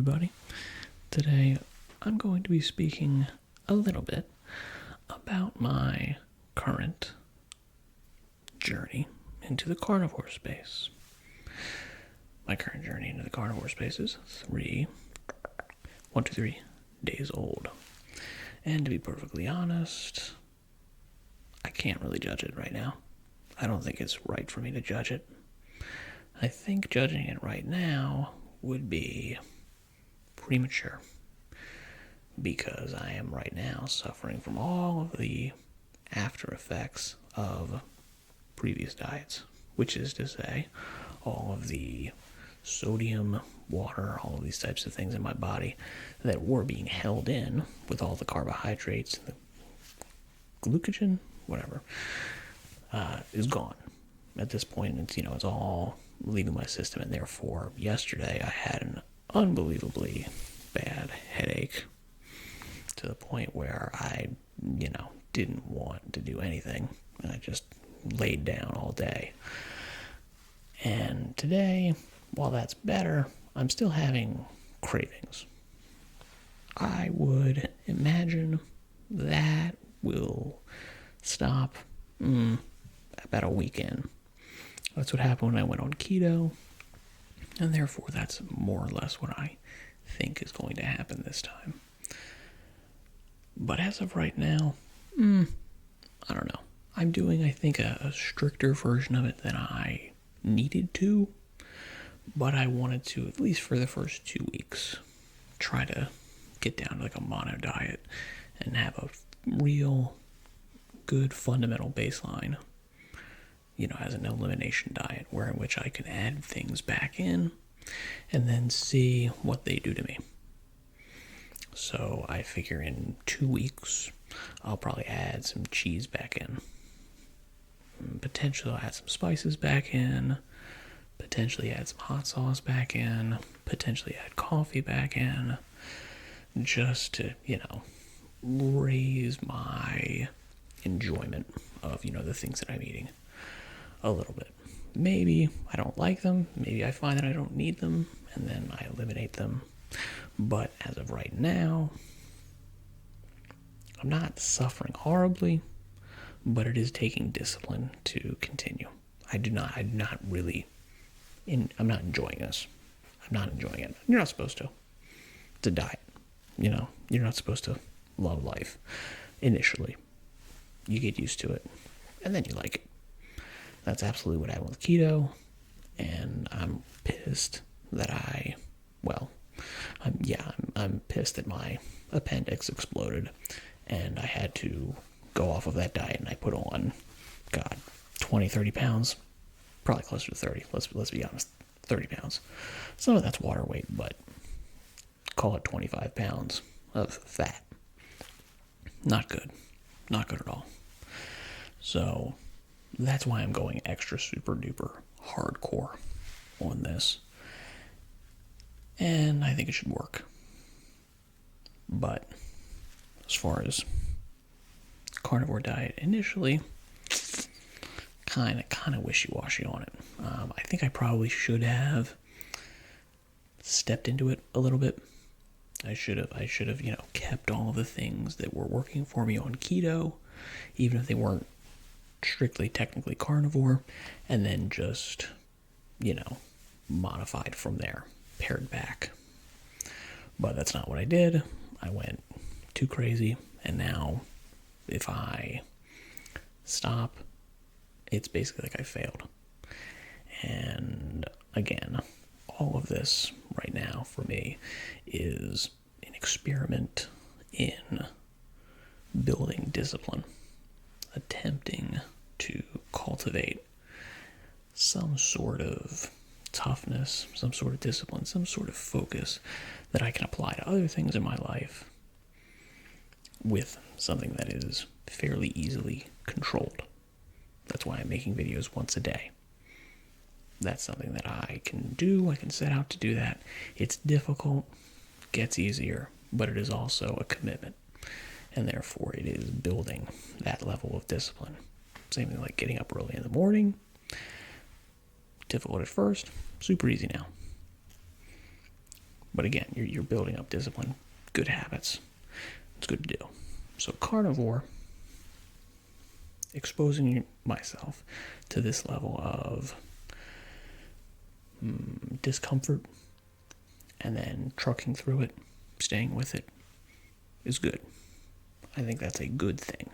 everybody. Today I'm going to be speaking a little bit about my current journey into the carnivore space. My current journey into the carnivore space is 3 days old. And to be perfectly honest, I can't really judge it right now. I don't think it's right for me to judge it. I think judging it right now would be premature, because I am right now suffering from all of the after effects of previous diets, which is to say, all of the sodium, water, all of these types of things in my body that were being held in with all the carbohydrates and the glycogen, whatever, is gone. At this point, it's all leaving my system, and therefore, yesterday I had an unbelievably bad headache to the point where I, didn't want to do anything, and I just laid down all day. And today, while that's better, I'm still having cravings. I would imagine that will stop about a weekend. That's what happened when I went on keto, and therefore that's more or less what I think is going to happen this time. But as of right now, I don't know. I'm doing, I think, a stricter version of it than I needed to, but I wanted to, at least for the first 2 weeks, try to get down to like a mono diet and have a real good fundamental baseline, as an elimination diet, in which I can add things back in and then see what they do to me. So I figure in 2 weeks, I'll probably add some cheese back in. Potentially I'll add some spices back in. Potentially add some hot sauce back in. Potentially add coffee back in. Just to, raise my enjoyment of, the things that I'm eating a little bit. Maybe I don't like them. Maybe I find that I don't need them, and then I eliminate them. But as of right now, I'm not suffering horribly, but it is taking discipline to continue. I'm not enjoying this. I'm not enjoying it. You're not supposed to. It's a diet. You're not supposed to love life initially. You get used to it, and then you like it. That's absolutely what happened with keto, and I'm pissed that I'm pissed that my appendix exploded, and I had to go off of that diet, and I put on, 20, 30 pounds, probably closer to 30, let's be honest, 30 pounds. Some of that's water weight, but call it 25 pounds of fat. Not good at all. So that's why I'm going extra super duper hardcore on this. And I think it should work. But as far as carnivore diet initially, kind of wishy-washy on it. I think I probably should have stepped into it a little bit. I should have, kept all the things that were working for me on keto, even if they weren't strictly technically carnivore, and then just, modified from there, pared back. But that's not what I did. I went too crazy, and now if I stop, it's basically like I failed. And again, all of this right now for me is an experiment in building discipline, attempting to cultivate some sort of toughness, some sort of discipline, some sort of focus that I can apply to other things in my life with something that is fairly easily controlled. That's why I'm making videos once a day. That's something that I can do. I can set out to do that. It's difficult, gets easier, but it is also a commitment. And therefore it is building that level of discipline. Same thing like getting up early in the morning. Difficult at first, super easy now. But again, you're building up discipline, good habits. It's good to do. So carnivore, exposing myself to this level of discomfort and then trucking through it, staying with it, is good. I think that's a good thing.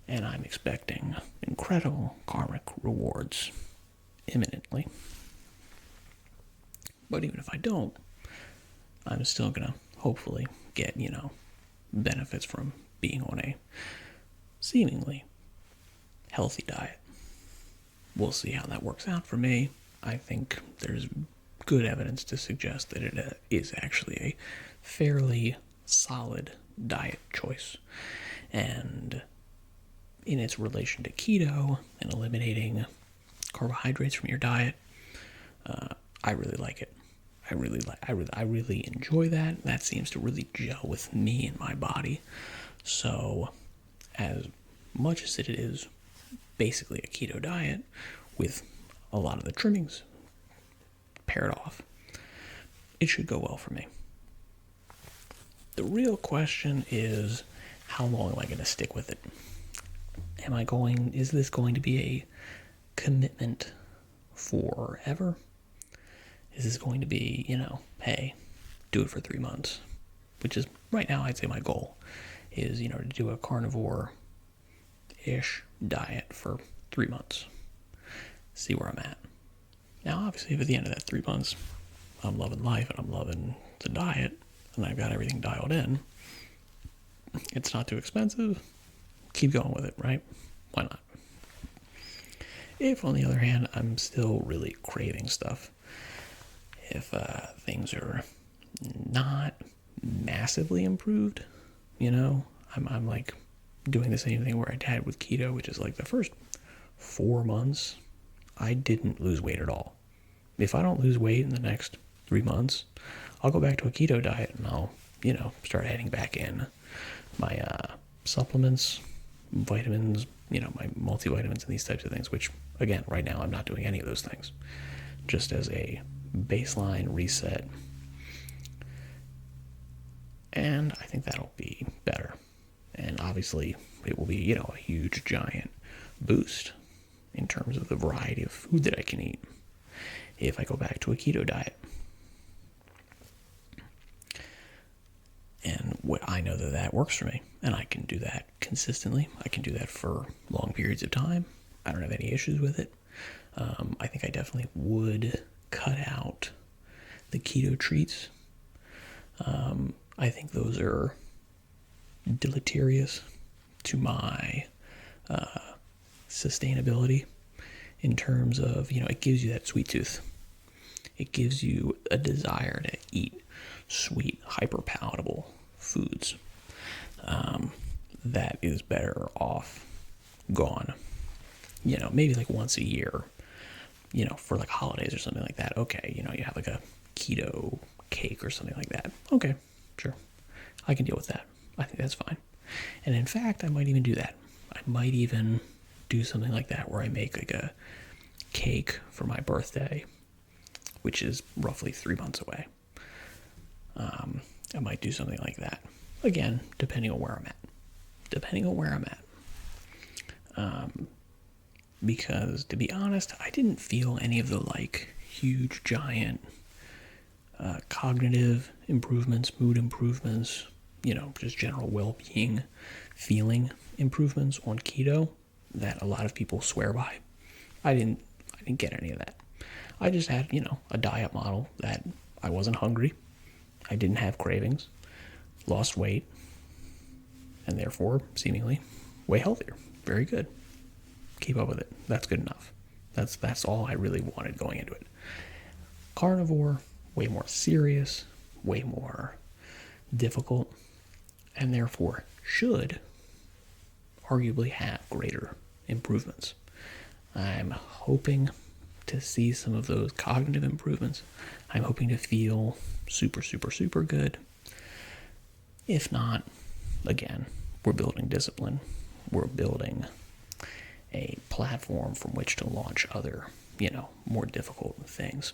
And I'm expecting incredible karmic rewards imminently. But even if I don't, I'm still going to hopefully get, benefits from being on a seemingly healthy diet. We'll see how that works out for me. I think there's good evidence to suggest that it is actually a fairly solid diet choice. And in its relation to keto and eliminating carbohydrates from your diet, I really like it. I really enjoy that. That seems to really gel with me and my body. So, as much as it is basically a keto diet with a lot of the trimmings paired off, it should go well for me. The real question is, how long am I going to stick with it? Is this going to be a commitment forever? Is this going to be, hey, do it for 3 months? Which is, right now, I'd say my goal is, to do a carnivore-ish diet for 3 months. See where I'm at. Now, obviously, if at the end of that 3 months, I'm loving life and I'm loving the diet, and I've got everything dialed in, it's not too expensive, keep going with it, right? Why not? If, on the other hand, I'm still really craving stuff, if things are not massively improved, I'm like doing the same thing where I had with keto, which is like the first 4 months, I didn't lose weight at all. If I don't lose weight in the next 3 months, I'll go back to a keto diet and I'll, start adding back in my supplements, vitamins, my multivitamins and these types of things, which, again, right now I'm not doing any of those things. Just as a baseline reset. And I think that'll be better. And obviously, it will be, a huge, giant boost in terms of the variety of food that I can eat if I go back to a keto diet. And I know that works for me, and I can do that consistently. I can do that for long periods of time. I don't have any issues with it. I think I definitely would cut out the keto treats. I think those are deleterious to my sustainability in terms of, it gives you that sweet tooth. It gives you a desire to eat sweet, hyper-palatable foods. That is better off gone. Maybe like once a year, for like holidays or something like that. Okay, you have like a keto cake or something like that. Okay, sure. I can deal with that. I think that's fine. And in fact, I might even do that. I might even do something like that where I make like a cake for my birthday, which is roughly 3 months away. I might do something like that. Again, depending on where I'm at. Because, to be honest, I didn't feel any of the, huge, giant cognitive improvements, mood improvements, just general well-being, feeling improvements on keto that a lot of people swear by. I didn't get any of that. I just had, a diet model that I wasn't hungry, I didn't have cravings, lost weight, and therefore, seemingly, way healthier. Very good. Keep up with it. That's good enough. That's all I really wanted going into it. Carnivore, way more serious, way more difficult, and therefore should arguably have greater improvements. I'm hoping to see some of those cognitive improvements. I'm hoping to feel super, super, super good. If not, again, we're building discipline. We're building a platform from which to launch other, more difficult things.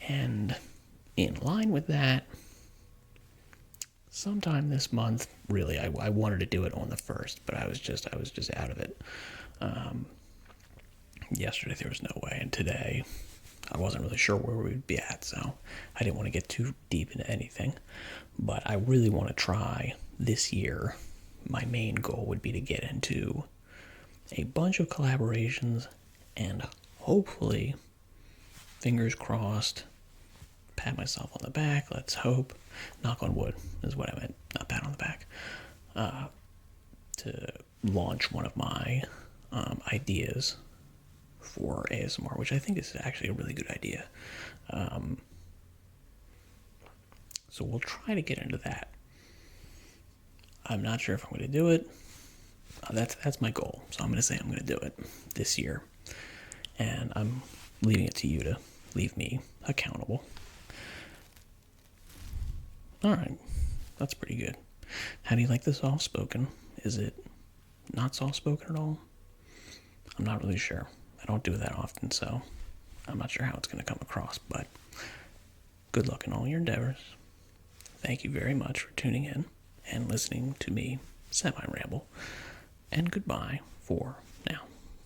And in line with that, sometime this month, really, I wanted to do it on the 1st, but I was just out of it. Yesterday there was no way, and today I wasn't really sure where we would be at, so I didn't want to get too deep into anything. But I really want to try this year. My main goal would be to get into a bunch of collaborations and hopefully, fingers crossed, pat myself on the back, let's hope, knock on wood is what I meant, not pat on the back, to launch one of my ideas for ASMR, which I think is actually a really good idea. So we'll try to get into that. I'm not sure if I'm going to do it. That's my goal. So I'm going to say I'm going to do it this year. And I'm leaving it to you to leave me accountable. All right. That's pretty good. How do you like the soft spoken? Is it not soft spoken at all? I'm not really sure. I don't do it that often, so I'm not sure how it's going to come across, but good luck in all your endeavors. Thank you very much for tuning in and listening to me semi-ramble, and goodbye for now.